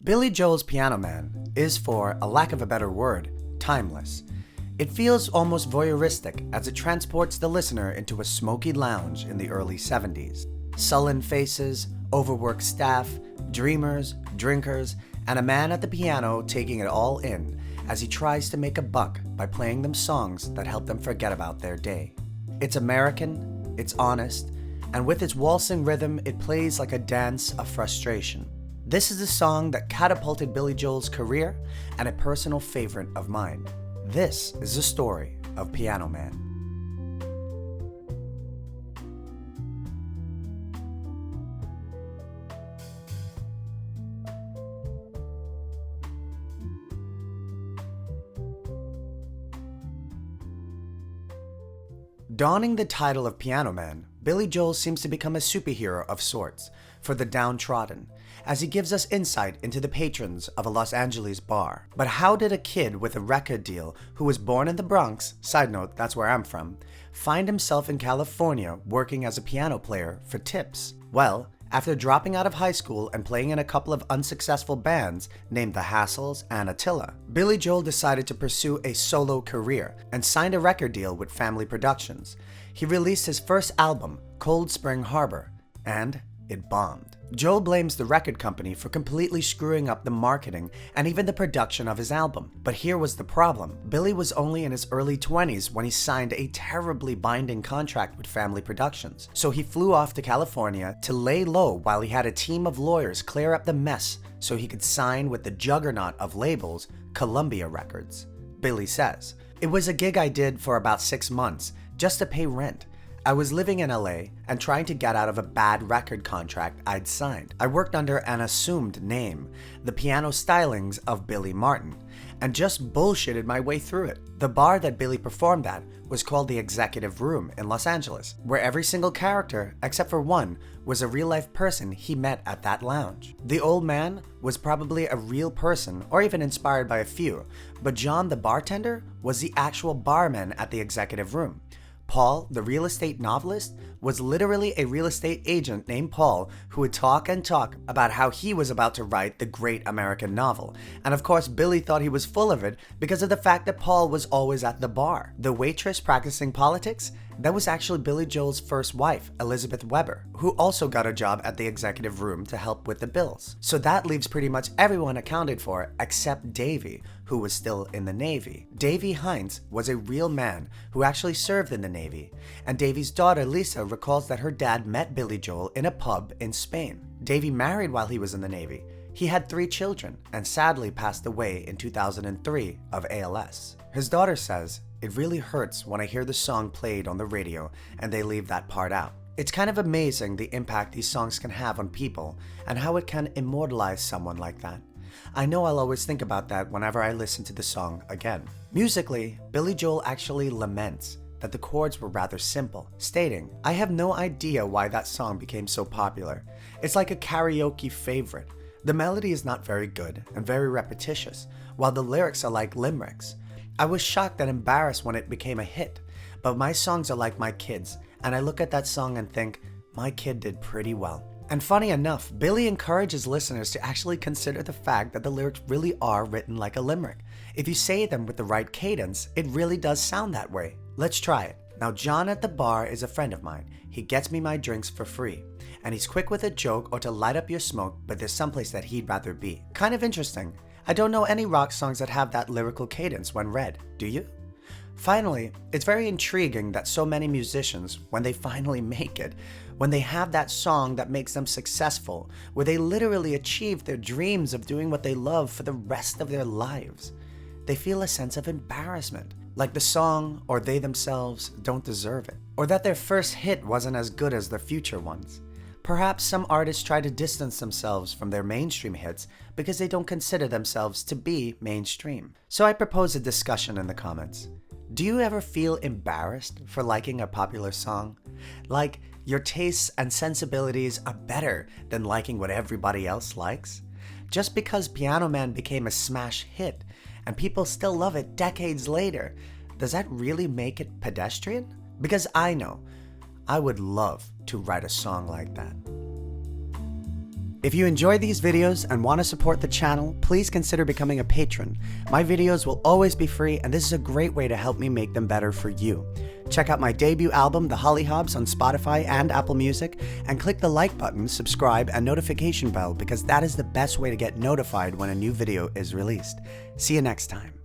Billy Joel's Piano Man is, for a lack of a better word, timeless. It feels almost voyeuristic as it transports the listener into a smoky lounge in the early 70s. Sullen faces, overworked staff, dreamers, drinkers, and a man at the piano taking it all in as he tries to make a buck by playing them songs that help them forget about their day. It's American, it's honest, and with its waltzing rhythm, it plays like a dance of frustration. This is a song that catapulted Billy Joel's career and a personal favorite of mine. This is the story of Piano Man. Donning the title of Piano Man, Billy Joel seems to become a superhero of sorts for the downtrodden, as he gives us insight into the patrons of a Los Angeles bar. But how did a kid with a record deal who was born in the Bronx, side note, that's where I'm from, find himself in California working as a piano player for tips? Well, after dropping out of high school and playing in a couple of unsuccessful bands named the Hassles and Attila, Billy Joel decided to pursue a solo career and signed a record deal with Family Productions. He released his first album, Cold Spring Harbor, and it bombed. Joel blames the record company for completely screwing up the marketing and even the production of his album. But here was the problem. Billy was only in his early 20s when he signed a terribly binding contract with Family Productions. So he flew off to California to lay low while he had a team of lawyers clear up the mess so he could sign with the juggernaut of labels, Columbia Records. Billy says, "It was a gig I did for about 6 months just to pay rent. I was living in LA and trying to get out of a bad record contract I'd signed. I worked under an assumed name, the piano stylings of Billy Martin, and just bullshitted my way through it. The bar that Billy performed at was called the Executive Room in Los Angeles, where every single character, except for one, was a real-life person he met at that lounge. The old man was probably a real person or even inspired by a few, but John the bartender was the actual barman at the Executive Room. Paul, the real estate novelist, was literally a real estate agent named Paul who would talk and talk about how he was about to write the great American novel. And of course, Billy thought he was full of it because of the fact that Paul was always at the bar. The waitress practicing politics? That was actually Billy Joel's first wife, Elizabeth Weber, who also got a job at the Executive Room to help with the bills. So that leaves pretty much everyone accounted for except Davy, who was still in the Navy. Davy Hines was a real man who actually served in the Navy, and Davy's daughter Lisa recalls that her dad met Billy Joel in a pub in Spain. Davy married while he was in the Navy. He had 3 children and sadly passed away in 2003 of ALS. His daughter says, "It really hurts when I hear the song played on the radio and they leave that part out. It's kind of amazing the impact these songs can have on people and how it can immortalize someone like that. I know I'll always think about that whenever I listen to the song again." Musically, Billy Joel actually laments that the chords were rather simple, stating, "I have no idea why that song became so popular. It's like a karaoke favorite. The melody is not very good and very repetitious, while the lyrics are like limericks. I was shocked and embarrassed when it became a hit, but my songs are like my kids, and I look at that song and think, my kid did pretty well." And funny enough, Billy encourages listeners to actually consider the fact that the lyrics really are written like a limerick. If you say them with the right cadence, it really does sound that way. Let's try it. "Now John at the bar is a friend of mine. He gets me my drinks for free. And he's quick with a joke or to light up your smoke, but there's someplace that he'd rather be." Kind of interesting. I don't know any rock songs that have that lyrical cadence when read, do you? Finally, it's very intriguing that so many musicians, when they finally make it, when they have that song that makes them successful, where they literally achieve their dreams of doing what they love for the rest of their lives, they feel a sense of embarrassment, like the song or they themselves don't deserve it, or that their first hit wasn't as good as their future ones. Perhaps some artists try to distance themselves from their mainstream hits because they don't consider themselves to be mainstream. So I propose a discussion in the comments. Do you ever feel embarrassed for liking a popular song? Like your tastes and sensibilities are better than liking what everybody else likes? Just because Piano Man became a smash hit and people still love it decades later, does that really make it pedestrian? Because I know I would love to write a song like that. If you enjoy these videos and want to support the channel, please consider becoming a patron. My videos will always be free, and this is a great way to help me make them better for you. Check out my debut album, The HollyHobs, on Spotify and Apple Music, and click the like button, subscribe, and notification bell because that is the best way to get notified when a new video is released. See you next time.